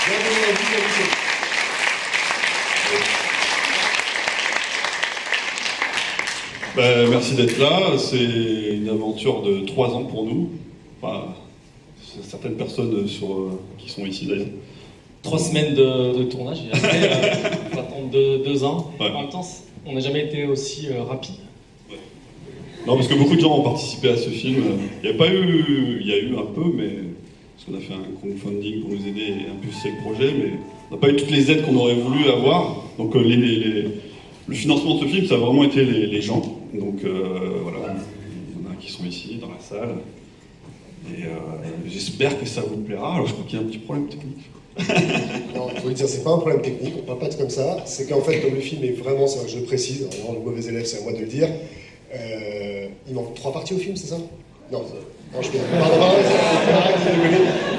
Bienvenue à vous, Merci d'être là. C'est une aventure de 3 ans pour nous. Enfin, certaines personnes qui sont ici d'ailleurs. 3 semaines de tournage, et après, on va attendre 2 ans. Ouais. En même temps, on n'a jamais été aussi rapide. Ouais. Non, parce que beaucoup de gens ont participé à ce film. Il y a eu un peu, mais parce qu'on a fait un crowdfunding pour nous aider et impulser le projet, mais on n'a pas eu toutes les aides qu'on aurait voulu avoir. Donc le financement de ce film, ça a vraiment été les gens. Donc voilà, il y en a qui sont ici dans la salle. Et j'espère que ça vous plaira. Alors je crois qu'il y a un petit problème technique. Non, il faut le dire, c'est pas un problème technique, on ne parle pas de comme ça. C'est qu'en fait, comme le film est vraiment, c'est vrai que je le précise, alors, le mauvais élève, c'est à moi de le dire. Il manque 3 parties au film, c'est ça? Non, je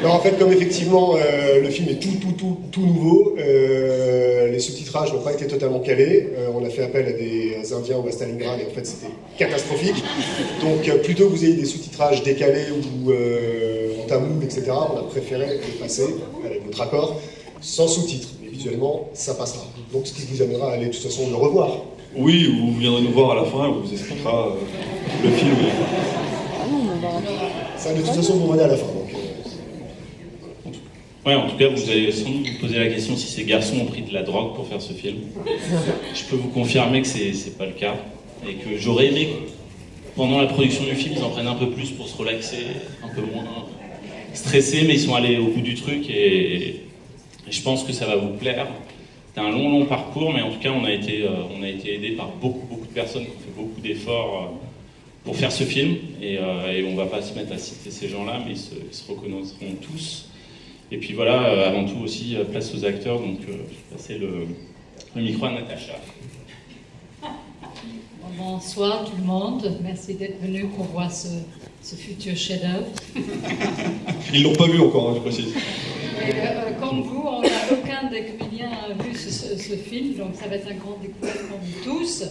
non, en fait, comme effectivement, le film est tout nouveau, les sous-titrages n'ont pas été totalement calés. On a fait appel à des Indiens ou à Stalingrad et en fait, c'était catastrophique. Donc, plutôt que vous ayez des sous-titrages décalés ou en tamoul, etc., on a préféré les passer, avec votre accord, sans sous-titres. Mais visuellement, ça passera. Donc, ce qui vous amènera à aller de toute façon le revoir. Oui, ou vous viendrez nous voir à la fin, on vous expliquera le film. Ça, de toute façon, vous m'en à la fin. Donc, Ouais, en tout cas, vous allez sans doute vous poser la question si ces garçons ont pris de la drogue pour faire ce film. Je peux vous confirmer que c'est pas le cas. Et que j'aurais aimé, pendant la production du film, ils en prennent un peu plus pour se relaxer, un peu moins stressés, mais ils sont allés au bout du truc et je pense que ça va vous plaire. C'était un long parcours, mais en tout cas, on a été aidés par beaucoup de personnes qui ont fait beaucoup d'efforts pour faire ce film. Et on va pas se mettre à citer ces gens-là, mais ils se reconnaîtront tous. Et puis voilà, avant tout aussi, place aux acteurs. Donc, je vais passer le micro à Natacha. Bonsoir tout le monde, merci d'être venu pour voir ce futur chef-d'œuvre. Ils l'ont pas vu encore, je précise. Comme vous, aucun des comédiens a vu ce film, donc ça va être une grande découverte pour nous tous.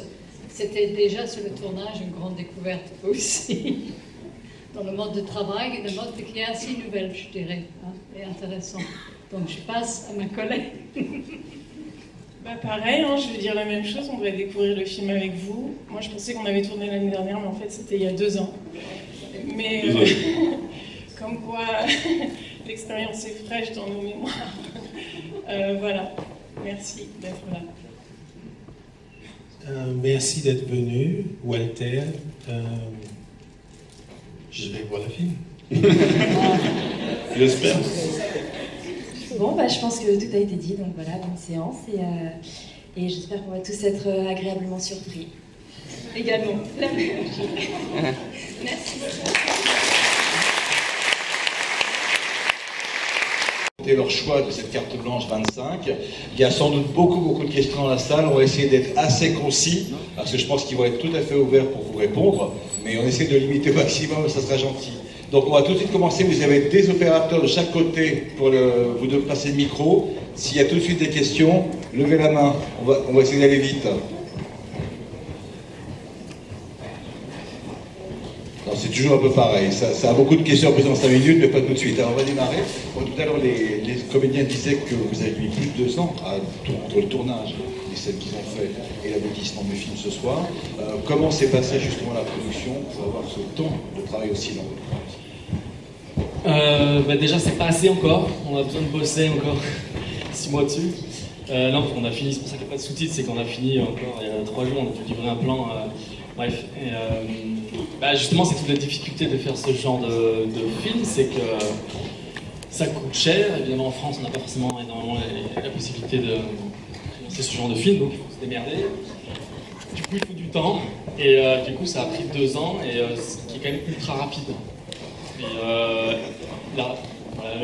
C'était déjà sur le tournage une grande découverte aussi. Dans le mode de travail, le mode qui est assez nouvelle, je dirais, hein, et intéressant. Donc je passe à ma collègue. Pareil, hein, je vais dire la même chose, on va découvrir le film avec vous. Moi je pensais qu'on avait tourné l'année dernière, mais en fait c'était il y a 2 ans. Mais comme quoi l'expérience est fraîche dans nos mémoires. Voilà, merci d'être là. Merci d'être venu, Walter. Je vais voir le film. J'espère. Bon, je pense que tout a été dit, donc voilà, bonne séance, et j'espère qu'on va tous être agréablement surpris. Également. Merci. C'était leur choix de cette carte blanche 25. Il y a sans doute beaucoup de questions dans la salle. On va essayer d'être assez concis, parce que je pense qu'ils vont être tout à fait ouverts pour vous répondre, mais on essaie de limiter au maximum, ça sera gentil. Donc on va tout de suite commencer, vous avez des opérateurs de chaque côté pour vous de passer le micro. S'il y a tout de suite des questions, levez la main, on va essayer d'aller vite. C'est toujours un peu pareil, ça a beaucoup de questions en 5 minutes, mais pas tout de suite. Alors on va démarrer. Bon, tout à l'heure, les comédiens disaient que vous avez mis plus de 2 ans entre le tournage, les scènes qu'ils ont fait et l'aboutissement du film ce soir. Comment s'est passée justement la production pour avoir ce temps de travail aussi long? Déjà, c'est pas assez encore. On a besoin de bosser encore 6 mois dessus. Non, on a fini, c'est pour ça qu'il n'y a pas de sous-titres, c'est qu'on a fini encore il y a 3 jours, on a dû livrer un plan. Bref. Justement, c'est toute la difficulté de faire ce genre de film, c'est que ça coûte cher. Évidemment, en France, on n'a pas forcément énormément la possibilité de financer ce genre de film, donc il faut se démerder. Du coup, il faut du temps, et du coup, ça a pris 2 ans, et ce qui est quand même ultra rapide. Et là, voilà,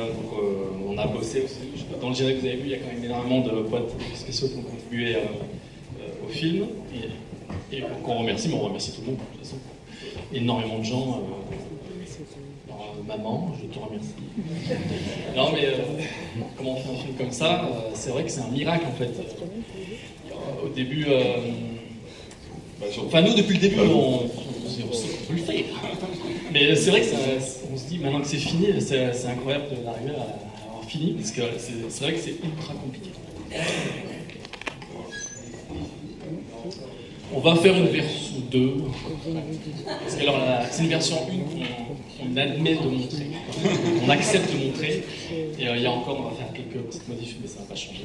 donc, on a bossé aussi. Dans le générique que vous avez vu, il y a quand même énormément de potes spéciaux qui ont contribué au film. Et qu'on remercie, mais on remercie tout le monde, de toute façon. Énormément de gens. Maman, je te remercie. Non, mais comment on fait un film comme ça, c'est vrai que c'est un miracle, en fait. Au début... Enfin, nous, depuis le début, on sait qu'on peut le faire. Mais c'est vrai que on se dit, maintenant que c'est fini, c'est incroyable d'arriver à avoir fini, parce que c'est vrai que c'est ultra compliqué. On va faire une version 2. Parce que alors, c'est une version 1 qu'on admet de montrer. On accepte de montrer. Et il y a encore, on va faire quelques petites modifications, mais ça ne va pas changer.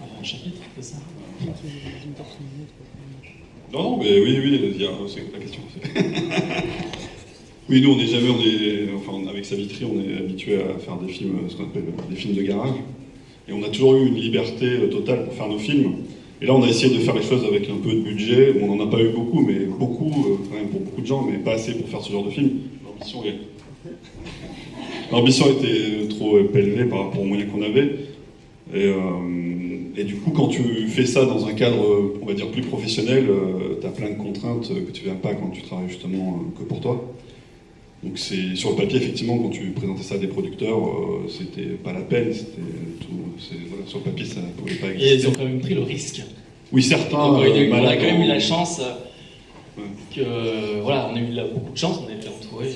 On va un chapitre, c'est ça? Non, mais oui, c'est la question. Oui, nous, on n'est jamais, enfin, avec Savitri, on est habitué à faire des films, ce qu'on appelle des films de garage. Et on a toujours eu une liberté totale pour faire nos films. Et là, on a essayé de faire les choses avec un peu de budget. Bon, on n'en a pas eu beaucoup, mais beaucoup, quand même pour beaucoup de gens, mais pas assez pour faire ce genre de film. L'ambition était trop élevée par rapport aux moyens qu'on avait. Et du coup, quand tu fais ça dans un cadre, on va dire, plus professionnel, tu as plein de contraintes que tu n'as pas quand tu travailles justement que pour toi. Donc c'est sur le papier, effectivement, quand tu présentais ça à des producteurs, c'était pas la peine, c'était tout. Voilà, sur le papier, ça ne pouvait pas exister. Et ils ont quand même pris le risque. Oui, certains. On a quand même eu la chance que, voilà, on a eu beaucoup de chance, on a été entouré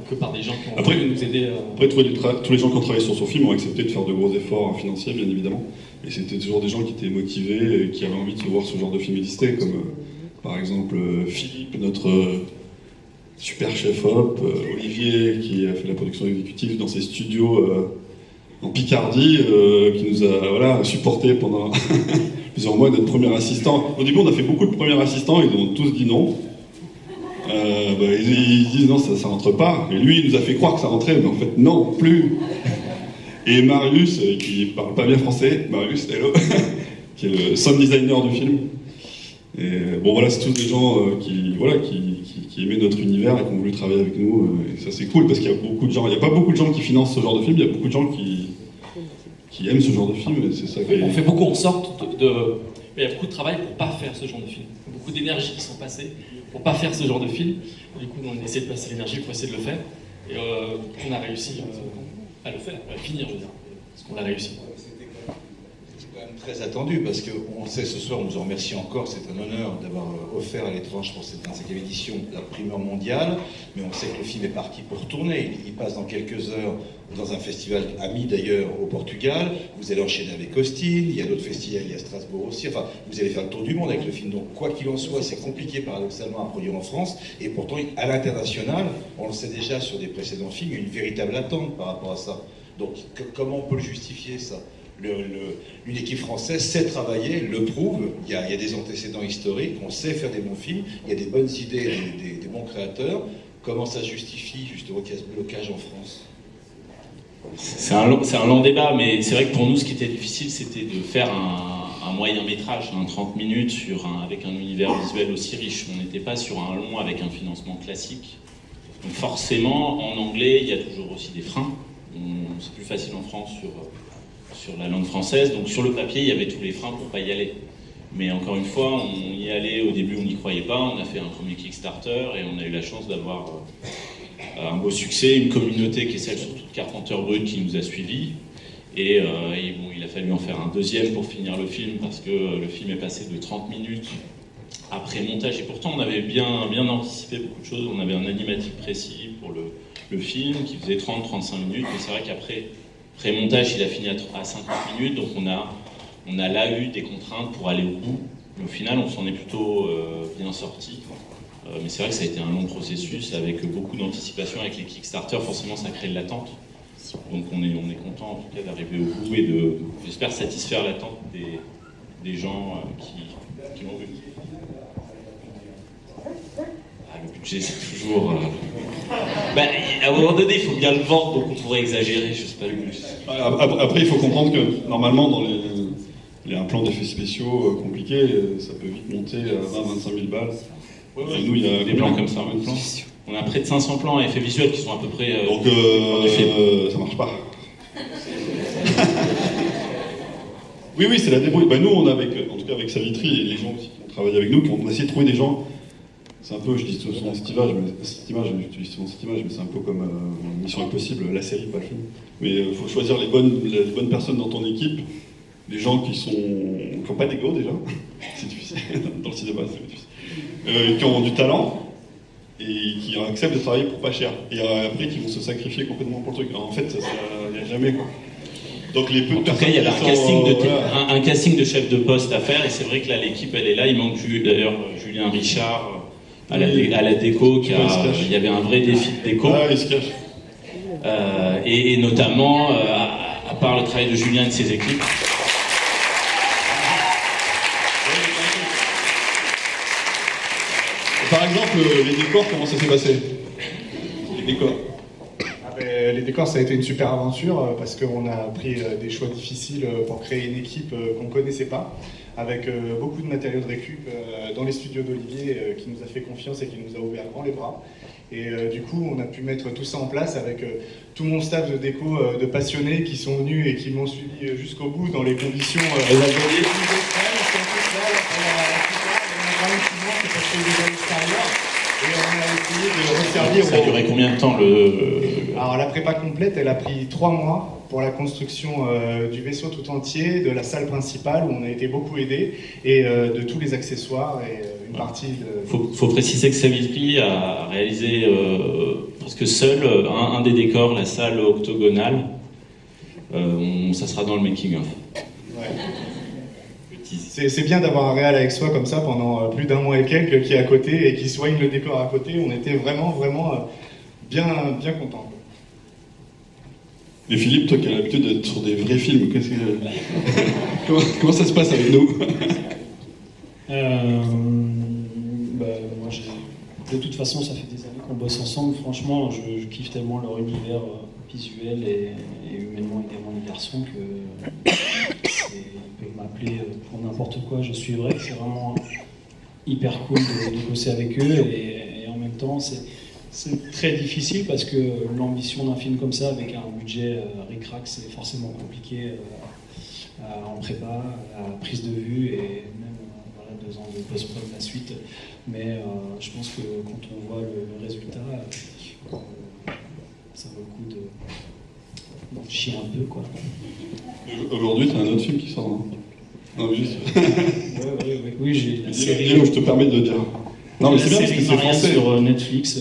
que par des gens qui ont pu nous aider. Après, tous les gens qui ont travaillé sur son film ont accepté de faire de gros efforts financiers, bien évidemment. Et c'était toujours des gens qui étaient motivés et qui avaient envie de voir ce genre de film exister, comme par exemple Philippe, notre super chef-op, Olivier, qui a fait la production exécutive dans ses studios en Picardie, qui nous a supporté pendant plusieurs mois, notre premier assistant. Au début, on a fait beaucoup de premiers assistants, ils ont tous dit non. Ils disent non, ça rentre pas. Et lui, il nous a fait croire que ça rentrait, mais en fait, non, plus. Et Marius, qui parle pas bien français, Marius, hello, qui est le sound designer du film. Et bon, voilà, c'est tous des gens qui aimaient notre univers et qui ont voulu travailler avec nous. Et ça, c'est cool parce qu'il y a beaucoup de gens. Il n'y a pas beaucoup de gens qui financent ce genre de film, il y a beaucoup de gens qui aiment ce genre de film. Et c'est ça qui on fait beaucoup en sorte il y a beaucoup de travail pour pas faire ce genre de film. Il y a beaucoup d'énergie qui sont passées pour pas faire ce genre de film. Du coup, on essaie de passer l'énergie pour essayer de le faire. Et on a réussi à le faire, à le finir, je veux dire. Parce qu'on l'a réussi. C'est quand même très attendu parce qu'on sait ce soir, on nous en remercie encore, c'est un honneur d'avoir offert à l'étrange pour cette 25e édition la primeur mondiale, mais on sait que le film est parti pour tourner. Il passe dans quelques heures dans un festival ami d'ailleurs au Portugal. Vous allez enchaîner avec Austin, il y a d'autres festivals, il y a Strasbourg aussi. Enfin, vous allez faire le tour du monde avec le film. Donc, quoi qu'il en soit, c'est compliqué paradoxalement à produire en France. Et pourtant, à l'international, on le sait déjà sur des précédents films, il y a une véritable attente par rapport à ça. Donc, comment on peut le justifier ça ? Une équipe française sait travailler, le prouve, il y a des antécédents historiques, on sait faire des bons films, il y a des bonnes idées, des bons créateurs. Comment ça justifie justement qu'il y a ce blocage en France ? C'est un long débat, mais c'est vrai que pour nous, ce qui était difficile, c'était de faire un moyen métrage, 30 minutes, avec un univers visuel aussi riche. On n'était pas sur un long avec un financement classique. Donc forcément, en anglais, il y a toujours aussi des freins. C'est plus facile en France sur la langue française. Donc sur le papier, il y avait tous les freins pour ne pas y aller. Mais encore une fois, on y allait, au début on n'y croyait pas, on a fait un premier Kickstarter et on a eu la chance d'avoir un beau succès, une communauté qui est celle surtout de Carpenter Brut qui nous a suivis. Et bon, il a fallu en faire un deuxième pour finir le film parce que le film est passé de 30 minutes après montage. Et pourtant on avait bien anticipé beaucoup de choses, on avait un animatique précis pour le film qui faisait 30-35 minutes, mais c'est vrai qu'après montage il a fini à 50 minutes, donc on a là eu des contraintes pour aller au bout. Mais au final, on s'en est plutôt bien sorti. Mais c'est vrai que ça a été un long processus avec beaucoup d'anticipation avec les Kickstarter. Forcément, ça crée de l'attente. Donc on est content en tout cas d'arriver au bout et j'espère satisfaire l'attente des gens qui l'ont vu. Le budget, c'est toujours... à un moment donné, il faut bien le vendre, donc on pourrait exagérer, je sais pas le plus. Après, il faut comprendre que normalement, dans un plan d'effets spéciaux compliqué, ça peut vite monter à 20-25 000 balles. Ouais, nous, il y a des plans comme ça. On a près de 500 plans à effets visuels qui sont à peu près... Donc, ça marche pas. Oui, c'est la débrouille. Nous, on a en tout cas avec Savitri et les gens qui ont travaillé avec nous, on a essayé de trouver des gens. C'est un peu, je dis souvent cette image, j'utilise souvent cette image, mais c'est un peu comme Mission Impossible, la série, pas le film. Mais il faut choisir les bonnes personnes dans ton équipe, les gens qui n'ont pas d'ego déjà, c'est difficile, dans le cinéma c'est difficile, qui ont du talent, et qui acceptent de travailler pour pas cher. Et après, qui vont se sacrifier complètement pour le truc. Alors, en fait, il n'y a jamais, quoi. Donc les peu de personnes. En tout cas, il y avait un casting de chef de poste à faire, et c'est vrai que là, l'équipe, elle est là. Il manque d'ailleurs Julien Richard à la déco. Il y avait un vrai défi de déco. Ah, il se cache. Et notamment, à part le travail de Julien et de ses équipes. Par exemple, les décors, comment ça s'est passé? Les décors. Les décors, ça a été une super aventure parce qu'on a pris des choix difficiles pour créer une équipe qu'on ne connaissait pas, avec beaucoup de matériaux de récup dans les studios d'Olivier qui nous a fait confiance et qui nous a ouvert grand les bras. Et du coup, on a pu mettre tout ça en place avec tout mon staff de déco de passionnés qui sont venus et qui m'ont suivi jusqu'au bout dans les conditions Ça a duré combien de temps Alors la prépa complète, elle a pris 3 mois pour la construction du vaisseau tout entier, de la salle principale où on a été beaucoup aidés, et de tous les accessoires et une partie de... Faut préciser que Savitri a réalisé presque seul un des décors, la salle octogonale. Ça sera dans le making-of. Ouais. C'est bien d'avoir un réal avec soi comme ça pendant plus d'un mois et quelques qui est à côté et qui soigne le décor à côté. On était vraiment bien contents. Et Philippe, toi qui as l'habitude d'être sur des vrais films, comment ça se passe avec nous? Moi, de toute façon, ça fait des années qu'on bosse ensemble. Franchement, je kiffe tellement leur univers visuel et humainement également les garçons que ils peuvent m'appeler pour n'importe quoi, je suivrai. C'est vraiment hyper cool de bosser avec eux et en même temps, c'est très difficile parce que l'ambition d'un film comme ça, avec un budget ric-rac, c'est forcément compliqué en prépa, à prise de vue et même 2 ans de post-prod la suite. Mais je pense que quand on voit le résultat, ça vaut le coup d'en chier un peu, quoi. Aujourd'hui, tu as un autre film qui sort, non? Non, juste. Oui, j'ai la série. Je te permets de dire. Non, mais c'est bien parce que c'est français. Sur Netflix,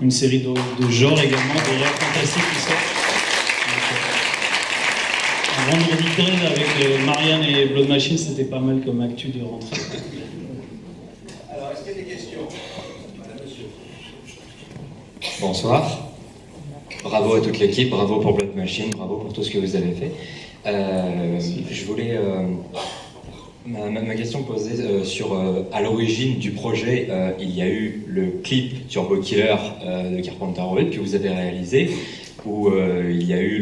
une série de genre également, d'horreur fantastique qui sort. Un vendredi 13 avec Marianne et Blood Machine, c'était pas mal comme actu de rentrée. Alors, est-ce qu'il y a des questions? Madame, monsieur. Bonsoir. Bravo à toute l'équipe, bravo pour Blood Machine, bravo pour tout ce que vous avez fait. Je voulais... ma question posée sur... à l'origine du projet, il y a eu le clip Turbo Killer de Carpenter Road que vous avez réalisé, où il y a eu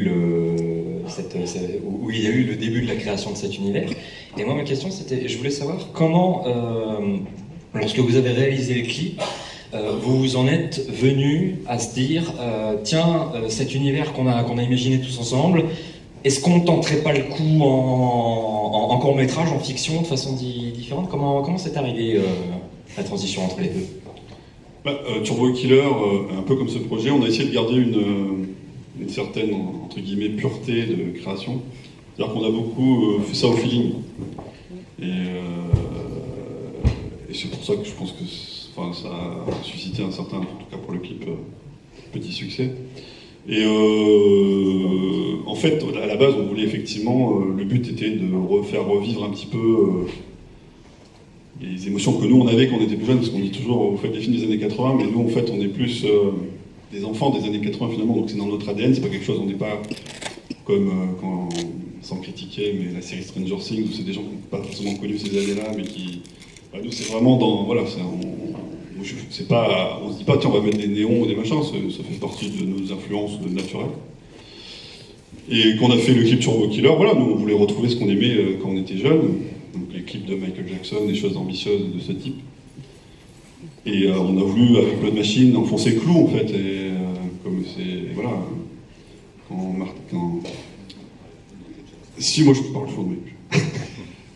le début de la création de cet univers. Et moi, ma question, c'était... Je voulais savoir comment, lorsque vous avez réalisé le clip, vous en êtes venu à se dire tiens, cet univers qu'on a imaginé tous ensemble, est-ce qu'on tenterait pas le coup en court-métrage, en fiction, de façon différente? Comment c'est arrivé la transition entre les deux? Turbo Killer, un peu comme ce projet, on a essayé de garder une certaine, entre guillemets, pureté de création. C'est-à-dire qu'on a beaucoup fait ça au feeling. Et c'est pour ça que je pense que ça a suscité un certain, en tout cas pour le clip, petit succès. Et en fait, à la base, on voulait effectivement, le but était de faire revivre un petit peu les émotions que nous on avait quand on était plus jeunes, parce qu'on dit toujours, vous faites des films des années 80, mais nous en fait on est plus des enfants des années 80 finalement, donc c'est dans notre ADN, c'est pas quelque chose, on n'est pas comme sans critiquer, mais la série Stranger Things, où c'est des gens qui n'ont pas forcément connu ces années-là, mais qui... nous c'est vraiment dans... Voilà, c'est pas, on se dit pas tiens on va mettre des néons ou des machins, ça fait partie de nos influences naturelles. Et quand on a fait le clip Turbo Killer, voilà, nous on voulait retrouver ce qu'on aimait quand on était jeunes, donc les clips de Michael Jackson, des choses ambitieuses de ce type. Et on a voulu avec Blood Machine enfoncer le clou en fait, et comme c'est, voilà, si moi je parle chaud, mais...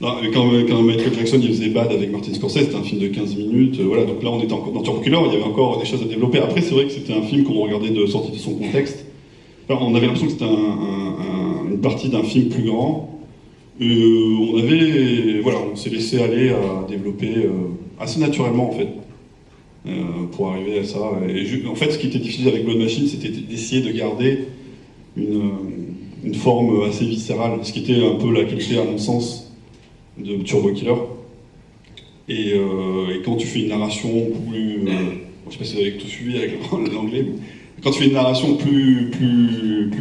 Non, quand Michael Jackson il faisait Bad avec Martin Scorsese, c'était un film de 15 minutes, voilà, donc là on était encore dans Turbo Killer, il y avait encore des choses à développer. Après c'est vrai que c'était un film qu'on regardait sorti de son contexte. Enfin, on avait l'impression que c'était une partie d'un film plus grand. On s'est laissé aller à développer assez naturellement en fait. pour arriver à ça. Et en fait, ce qui était difficile avec Blood Machine, c'était d'essayer de garder une forme assez viscérale, ce qui était un peu la qualité, à mon sens, de Turbo Killer. Et quand tu fais une narration plus... je sais pas si vous avez tout suivi avec l'anglais, mais quand tu fais une narration plus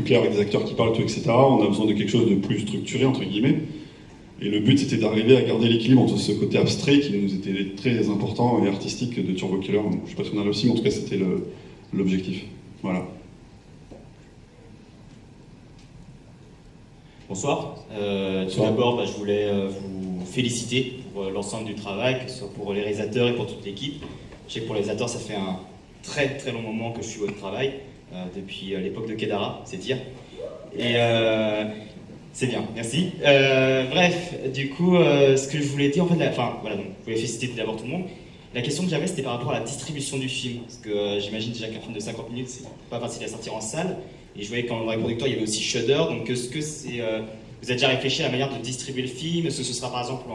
claire avec des acteurs qui parlent, tout, etc., on a besoin de quelque chose de plus structuré, entre guillemets. Et le but, c'était d'arriver à garder l'équilibre entre ce côté abstrait qui nous était très important et artistique de Turbo Killer. Donc, je sais pas si on a réussi, mais en tout cas, c'était l'objectif. Voilà. Bonsoir. Tout d'abord, je voulais vous féliciter pour l'ensemble du travail, que ce soit pour les réalisateurs et pour toute l'équipe. Je sais que pour les réalisateurs, ça fait un très très long moment que je suis votre travail, depuis l'époque de Kedara, c'est dire. Et c'est bien, merci. Bref, du coup, ce que je voulais dire, en fait, voilà, donc, je voulais féliciter d'abord tout le monde. La question que j'avais, c'était par rapport à la distribution du film, parce que j'imagine déjà qu'un film de 50 minutes, c'est pas facile à sortir en salle. Et je voyais que dans les producteurs, il y avait aussi Shudder. Donc, est-ce que c'est, vous avez déjà réfléchi à la manière de distribuer le film? Est-ce que ce sera par exemple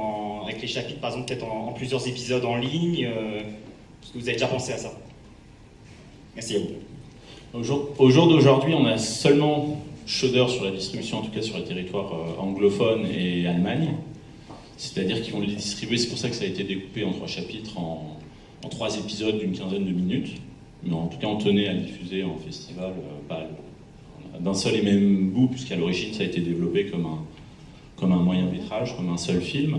avec les chapitres, par exemple, peut-être en plusieurs épisodes en ligne? Est-ce que vous avez déjà pensé à ça? Merci à vous. Au jour d'aujourd'hui, on a seulement Shudder sur la distribution, en tout cas sur les territoires anglophones et Allemagne. C'est-à-dire qu'ils vont les distribuer, c'est pour ça que ça a été découpé en 3 chapitres, en 3 épisodes d'une quinzaine de minutes. Mais en tout cas, on tenait à diffuser en festival, pas d'un seul et même bout, puisqu'à l'origine, ça a été développé comme un moyen métrage, comme un seul film.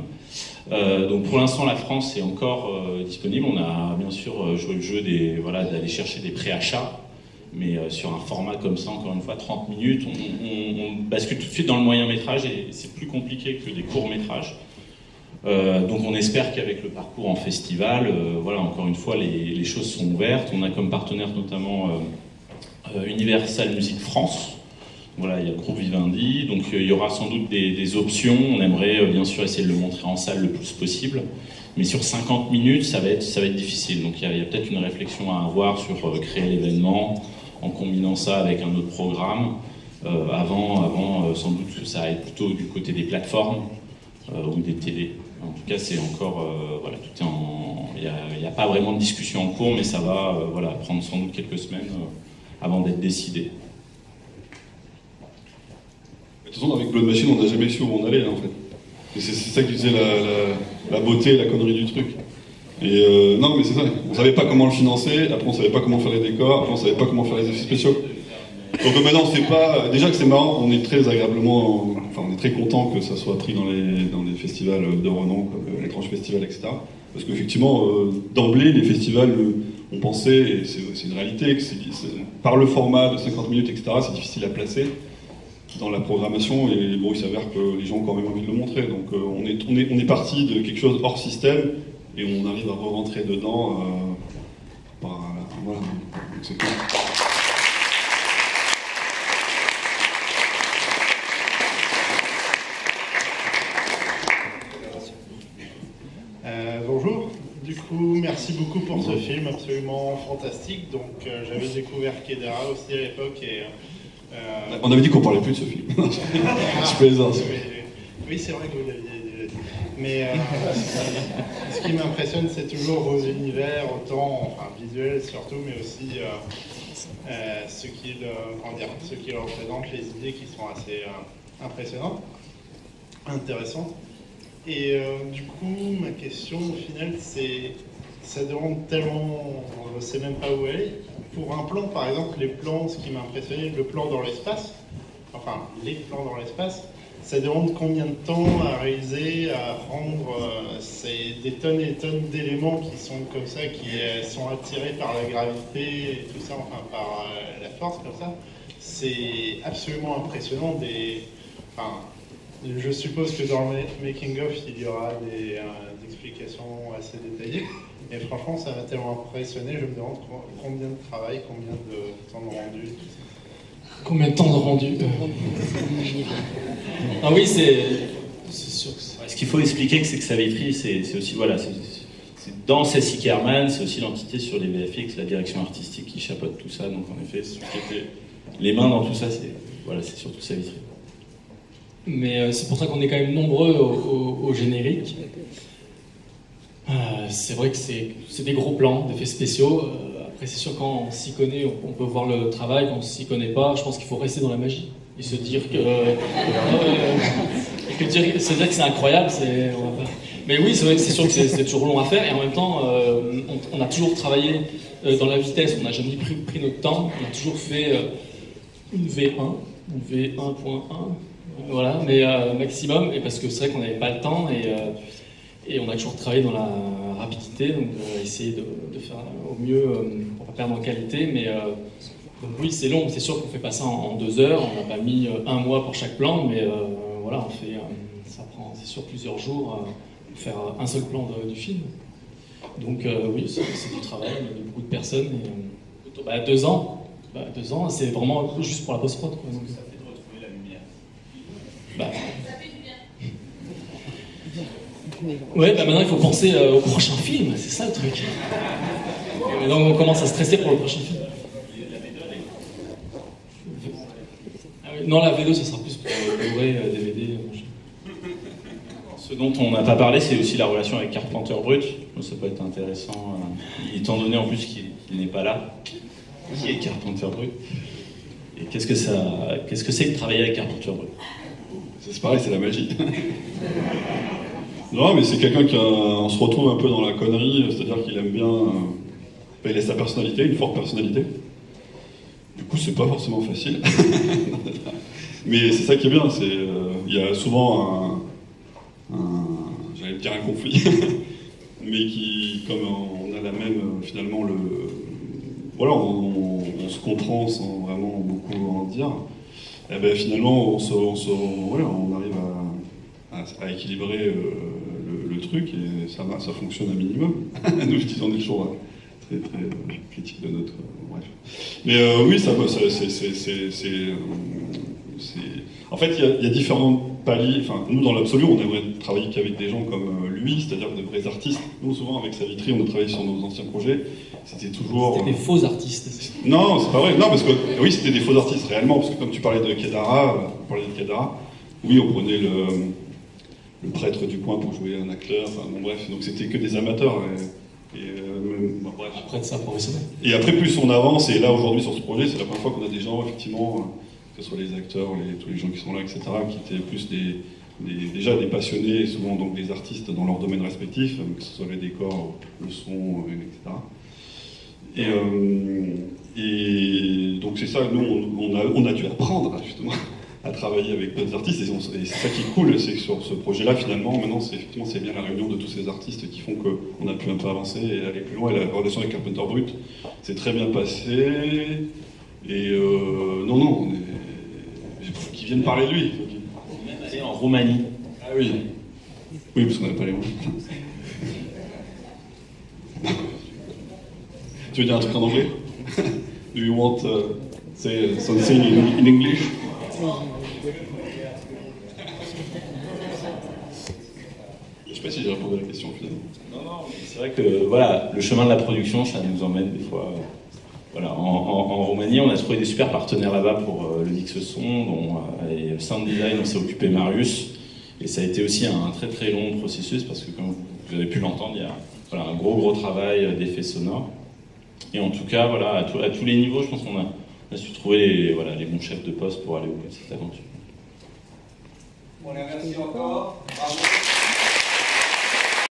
Donc pour l'instant, la France est encore disponible. On a bien sûr joué le jeu d'aller chercher des préachats, mais sur un format comme ça, encore une fois, 30 minutes, on bascule tout de suite dans le moyen métrage et c'est plus compliqué que des courts métrages. Donc on espère qu'avec le parcours en festival, encore une fois, les choses sont ouvertes. On a comme partenaire notamment Universal Music France. Voilà, il y a le groupe Vivendi, donc il y aura sans doute des options. On aimerait bien sûr essayer de le montrer en salle le plus possible, mais sur 50 minutes, ça va être difficile. Donc il y a peut-être une réflexion à avoir sur créer l'événement en combinant ça avec un autre programme. Avant, sans doute que ça va être plutôt du côté des plateformes ou des télés. En tout cas, c'est encore, tout est il n'y a pas vraiment de discussion en cours, mais ça va prendre sans doute quelques semaines avant d'être décidé. De toute façon, avec Blood Machine, on n'a jamais su où on allait, en fait. Et c'est ça qui faisait la beauté et la connerie du truc. Et non, mais c'est ça. On savait pas comment le financer, après on savait pas comment faire les décors, après on savait pas comment faire les effets spéciaux. Donc maintenant, c'est pas... Déjà que c'est marrant, on est très agréablement... Enfin, on est très content que ça soit pris dans les festivals de renom, comme l'étrange festival, etc. Parce qu'effectivement, d'emblée, les festivals, on pensait, et c'est une réalité, que par le format de 50 minutes, etc., c'est difficile à placer dans la programmation, et bon, il s'avère que les gens ont quand même envie de le montrer. Donc on est parti de quelque chose hors système, et on arrive à re-rentrer dedans. Voilà, donc c'est cool. Bonjour, du coup merci beaucoup pour ce film absolument fantastique. Donc j'avais découvert Kedara aussi à l'époque et... On avait dit qu'on parlait plus de ce film. Je plaisante. Oui, c'est vrai que vous l'aviez déjà dit. Mais ce qui m'impressionne, c'est toujours vos univers, autant visuels surtout, mais aussi ce qu'ils représentent, les idées qui sont assez impressionnantes, intéressantes. Et du coup, ma question au final, c'est, ça demande tellement, on ne sait même pas où aller. Pour un plan, par exemple, les plans, ce qui m'a impressionné, le plan dans l'espace, enfin les plans dans l'espace, ça demande combien de temps à réaliser, à rendre, c'est des tonnes et des tonnes d'éléments qui sont comme ça, qui sont attirés par la gravité et tout ça, enfin par la force comme ça. C'est absolument impressionnant. Je suppose que dans le making-of, il y aura des explications assez détaillées. Et franchement, ça m'a tellement impressionné, je me demande combien de travail, combien de temps de rendu, tout ça. Combien de temps de rendu Ah oui, c'est sûr que c'est... Ce qu'il faut expliquer, c'est que Savitri, c'est aussi, c'est dans Cécile Kerman, c'est aussi l'entité sur les VFX, la direction artistique qui chapeaute tout ça. Donc en effet, les mains dans tout ça, c'est surtout Savitri. Mais c'est pour ça qu'on est quand même nombreux au générique. C'est vrai que c'est des gros plans, d'effets spéciaux. Après, c'est sûr, quand on s'y connaît, on peut voir le travail. Quand on s'y connaît pas, je pense qu'il faut rester dans la magie et se dire que, se dire que c'est incroyable. Mais oui, c'est vrai que c'est sûr que c'est toujours long à faire. Et en même temps, on a toujours travaillé dans la vitesse. On n'a jamais pris notre temps. On a toujours fait une V1, une V1.1. Voilà, mais maximum. Et parce que c'est vrai qu'on n'avait pas le temps. Et on a toujours travaillé dans la rapidité, donc essayer de faire au mieux pour pas perdre en qualité. Mais donc oui, c'est long. C'est sûr qu'on fait pas ça en 2 heures. On n'a pas mis 1 mois pour chaque plan, mais voilà, ça prend, c'est sûr, plusieurs jours pour faire un seul plan du film. Donc oui, c'est du travail de beaucoup de personnes. Et, 2 ans. 2 ans, c'est vraiment juste pour la post-prod. Ça fait de retrouver la lumière. Ouais, maintenant il faut penser au prochain film, c'est ça le truc. Et donc on commence à stresser pour le prochain film. Non, la V2, ça sera plus pour Blu-ray, DVD. Ce dont on n'a pas parlé, c'est aussi la relation avec Carpenter Brut. Ça peut être intéressant, étant donné en plus qu'il n'est pas là. Qui est Carpenter Brut? Et qu'est-ce que c'est que de travailler avec Carpenter Brut? C'est pareil, c'est la magie. Non, mais c'est quelqu'un on se retrouve un peu dans la connerie, c'est-à-dire qu'il aime bien, il a sa personnalité, une forte personnalité. Du coup, c'est pas forcément facile. Mais c'est ça qui est bien, il y a souvent j'allais dire un conflit, mais qui, comme on a la même, finalement, voilà, on se comprend sans vraiment beaucoup en dire, et ben finalement, voilà, on arrive à équilibrer le truc et ça fonctionne un minimum. Nous, je dis, on est toujours très très critique de notre bref. Mais oui, en fait, il y a différents paliers. Enfin, nous, dans l'absolu, on aimerait travailler qu'avec des gens comme lui, c'est-à-dire des vrais artistes. Nous, souvent, avec Savitri, on a travaillé sur nos anciens projets. C'était toujours... C'était des faux artistes. Non, c'est pas vrai. Non, parce que oui, c'était des faux artistes réellement, parce que comme tu parlais de Kedara, oui, on prenait le prêtre du coin pour jouer un acteur. Enfin, bon, bref, donc c'était que des amateurs. Bref. Après de ça professionnel. Et après, plus on avance, et là aujourd'hui sur ce projet, c'est la première fois qu'on a des gens, effectivement, que ce soit les acteurs, tous les gens qui sont là, etc., qui étaient plus déjà des passionnés, et souvent donc des artistes dans leur domaine respectif, que ce soit les décors, le son, etc. Et donc c'est ça, nous on a dû apprendre justement à travailler avec d'autres artistes, et c'est ça qui est cool, c'est que sur ce projet-là, finalement, maintenant, c'est bien la réunion de tous ces artistes qui font qu'on a pu un peu avancer et aller plus loin, et la relation avec Carpenter Brut s'est très bien passée, et non, qui viennent parler de lui. On est même allé en Roumanie. Ah oui. Oui, parce qu'on n'a pas les mots. Tu veux dire un truc en anglais? Do you want say something in English? Je sais pas si j'ai répondu à la question finalement. Non, mais c'est vrai que voilà, le chemin de la production, ça nous emmène des fois. Voilà, en Roumanie, on a trouvé des super partenaires là-bas pour le Dix Son, dont et Sound Design, on s'est occupé Marius. Et ça a été aussi un très très long processus parce que, comme vous avez pu l'entendre, il y a un gros travail d'effets sonores. Et en tout cas, voilà, à tous les niveaux, je pense qu'on a su trouver les bons chefs de poste pour aller au bout de cette aventure. On les remercie encore. Bravo.